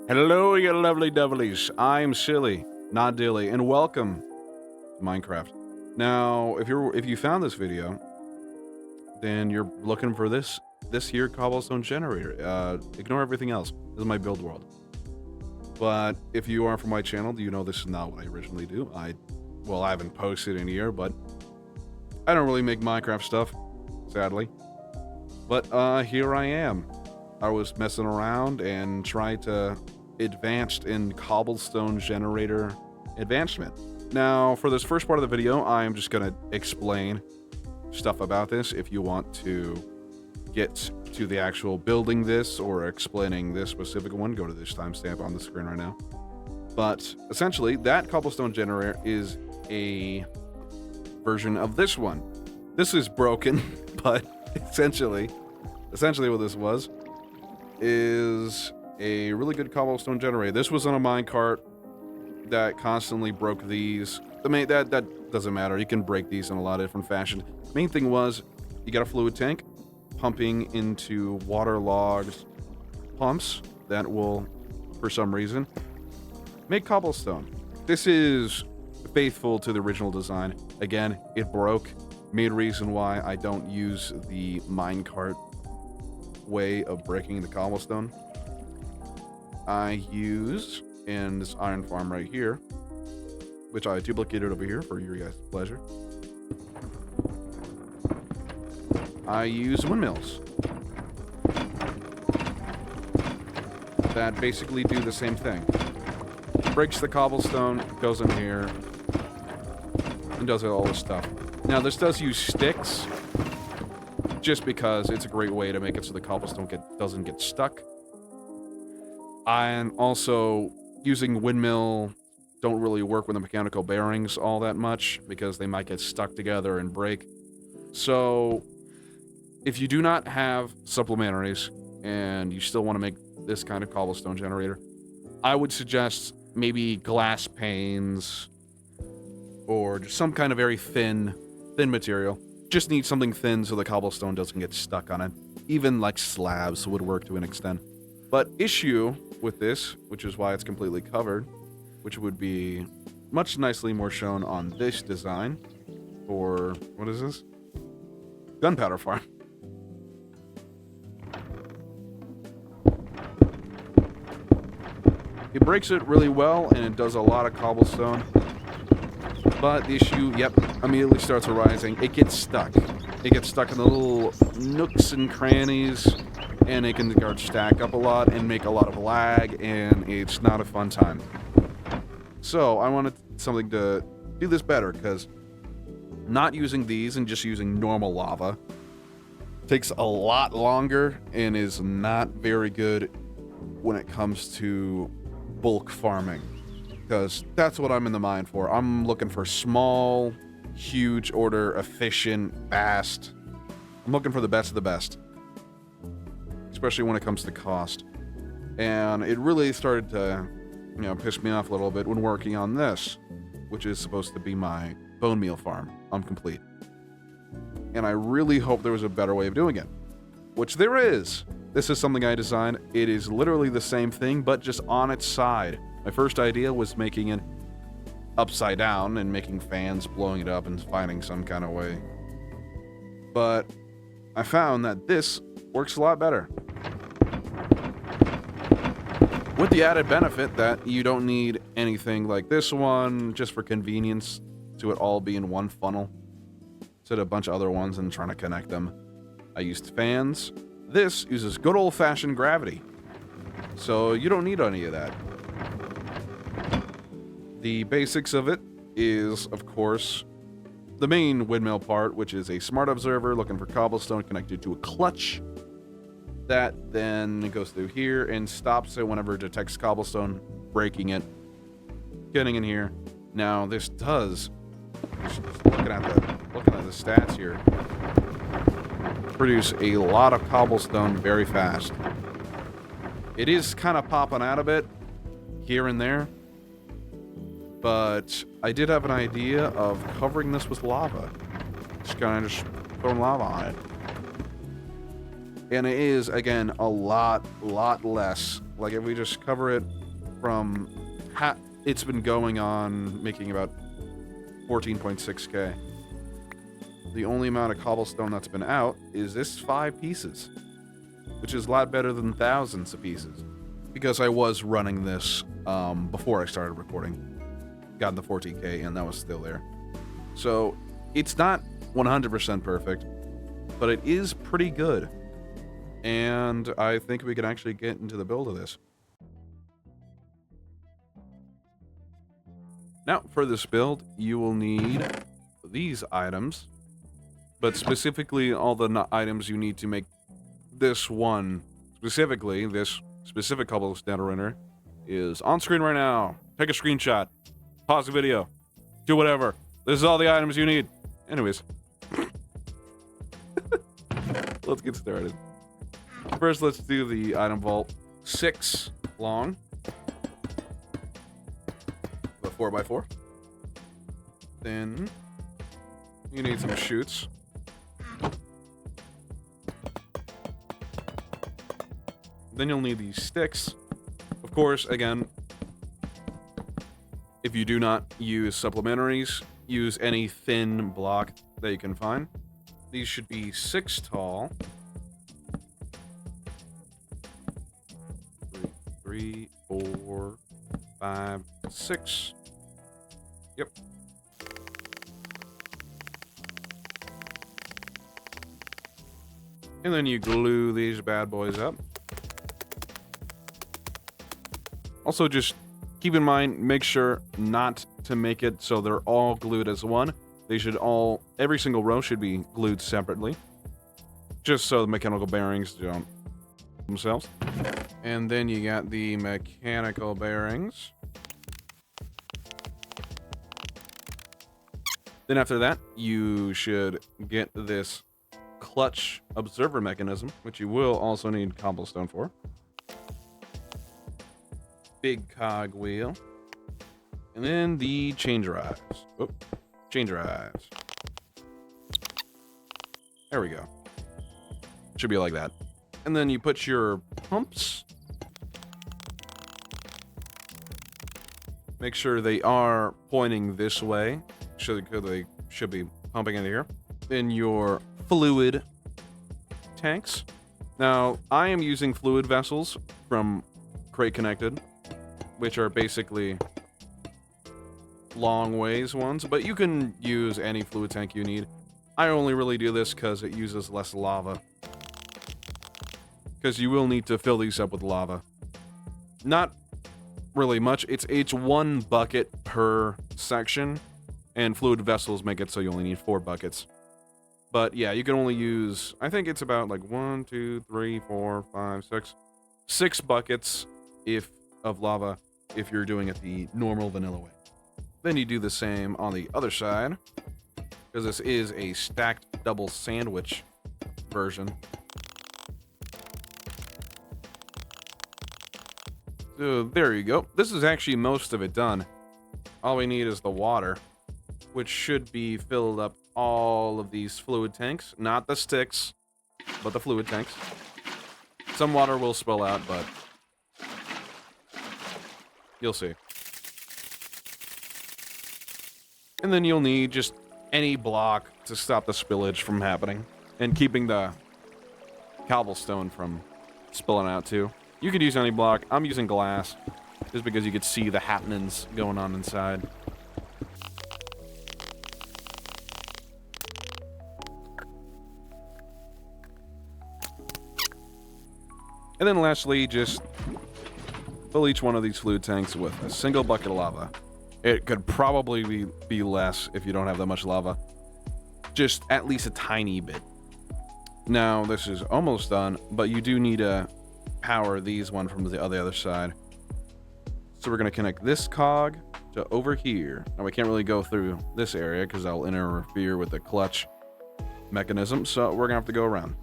Hello, you lovely devilies. I'm Silly, not Dilly, and welcome to Minecraft. Now, if you found this video, then you're looking for this here cobblestone generator. Ignore everything else. This is my build world. But if you are from my channel, you know this is not what I originally do. I haven't posted in a year, but I don't really make Minecraft stuff, sadly. But here I am. I was messing around and tried to advanced in cobblestone generator advancement. Now, for this first part of the video, I'm just going to explain stuff about this. If you want to get to the actual building this or explaining this specific one, go to this timestamp on the screen right now. But essentially, that cobblestone generator is a version of this one. This is broken, but essentially what this was is a really good cobblestone generator. This was on a minecart that constantly broke these. That doesn't matter. You can break these in a lot of different fashions. Main thing was you got a fluid tank pumping into waterlogged pumps that will, for some reason, make cobblestone. This is faithful to the original design. Again, it broke. Main reason why I don't use the minecart way of breaking the cobblestone. I use in this iron farm right here, which I duplicated over here for your guys' pleasure. I use windmills that basically do the same thing. Breaks the cobblestone, goes in here, and does all this stuff. Now, this does use sticks, just because it's a great way to make it so the cobblestone doesn't get stuck. And also, using windmill don't really work with the mechanical bearings all that much, because they might get stuck together and break. So, if you do not have supplementaries, and you still want to make this kind of cobblestone generator, I would suggest maybe glass panes, or just some kind of very thin material. Just need something thin so the cobblestone doesn't get stuck on it. Even like slabs would work to an extent. But issue with this, which is why it's completely covered, which would be much nicely more shown on this design for, what is this? Gunpowder farm. It breaks it really well, and it does a lot of cobblestone. But the issue, immediately starts arising. It gets stuck. It gets stuck in the little nooks and crannies, and it can stack up a lot and make a lot of lag, and it's not a fun time. So I wanted something to do this better, because not using these and just using normal lava takes a lot longer and is not very good when it comes to bulk farming. Because that's what I'm in the mind for. I'm looking for small, huge order, efficient, fast. I'm looking for the best of the best. Especially when it comes to cost. And it really started to, piss me off a little bit when working on this, which is supposed to be my bone meal farm. I'm complete. And I really hope there was a better way of doing it. Which there is. This is something I designed. It is literally the same thing, but just on its side. My first idea was making it upside down and making fans, blowing it up, and finding some kind of way. But I found that this works a lot better. With the added benefit that you don't need anything like this one, just for convenience, to it all be in one funnel, instead of a bunch of other ones and trying to connect them. I used fans. This uses good old-fashioned gravity, so you don't need any of that. The basics of it is, of course, the main windmill part, which is a smart observer looking for cobblestone connected to a clutch. That then goes through here and stops it whenever it detects cobblestone, breaking it, getting in here. Now, this does, just looking at the stats here, produce a lot of cobblestone very fast. It is kind of popping out a bit here and there. But I did have an idea of covering this with lava. Just kind of throwing lava on it. And it is, again, a lot less Like, if we just cover it from... it's been going on, making about 14.6k. The only amount of cobblestone that's been out is this 5 pieces, which is a lot better than thousands of pieces. Because I was running this before I started recording. Got the 14k, and that was still there. So, it's not 100% perfect, but it is pretty good. And I think we can actually get into the build of this. Now, for this build, you will need these items, but specifically all the items you need to make this one, specifically, this specific cobblestone render, is on screen right now. Take a screenshot, pause the video, do whatever. This is all the items you need. Anyways, let's get started. First, let's do the item vault. 6 long. The 4x4. Then you need some chutes. Then you'll need these sticks. Of course, again, if you do not use supplementaries, use any thin block that you can find. These should be 6 tall. 3, 4, 5, 6. Yep. And then you glue these bad boys up. Also, just keep in mind, make sure not to make it so they're all glued as one. They should all, every single row should be glued separately. Just so the mechanical bearings don't themselves. And then you got the mechanical bearings. Then after that, you should get this clutch observer mechanism, which you will also need cobblestone for. Big cog wheel. And then the chain drives. Oh, chain drives. There we go. Should be like that. And then you put your pumps. Make sure they are pointing this way. They should be pumping into here. Then your fluid tanks. Now, I am using fluid vessels from Crate Connected, which are basically long ways ones, but you can use any fluid tank you need. I only really do this because it uses less lava. Because you will need to fill these up with lava. Not really much. It's 1 bucket per section, and fluid vessels make it so you only need 4 buckets. But yeah, you can only use, I think it's about like 1, 2, 3, 4, 5, 6. 6 buckets of lava if you're doing it the normal vanilla way. Then you do the same on the other side, because this is a stacked double sandwich version. So there you go. This is actually most of it done. All we need is the water, which should be filled up all of these fluid tanks. Not the sticks, but the fluid tanks. Some water will spill out, but you'll see. And then you'll need just any block to stop the spillage from happening and keeping the cobblestone from spilling out too. You could use any block. I'm using glass just because you could see the happenings going on inside. And then lastly, just fill each one of these fluid tanks with a single bucket of lava. It could probably be less if you don't have that much lava. Just at least a tiny bit. Now, this is almost done, but you do need to power these one from the other side. So we're going to connect this cog to over here. Now, we can't really go through this area because that'll interfere with the clutch mechanism, so we're going to have to go around.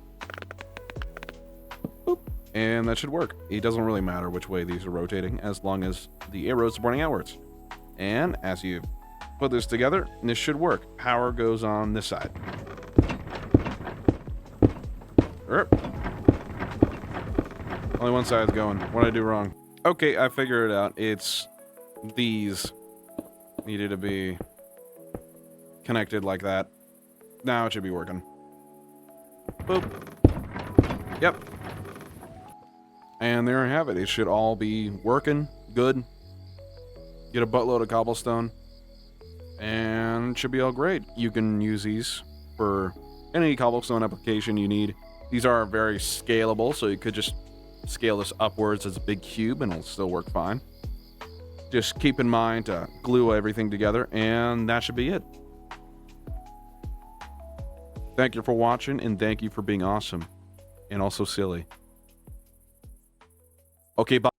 Boop. And that should work. It doesn't really matter which way these are rotating as long as the arrows are pointing outwards. And as you put this together, this should work. Power goes on this side. Only one side's going. What did I do wrong? Okay, I figured it out. It's these needed to be connected like that. Now it should be working. Boop. Yep. And there you have it. It should all be working good. Get a buttload of cobblestone. And it should be all great. You can use these for any cobblestone application you need. These are very scalable, so you could just scale this upwards as a big cube and it'll still work fine. Just keep in mind to glue everything together, and that should be it. Thank you for watching, and thank you for being awesome. And also silly. Okay, bye.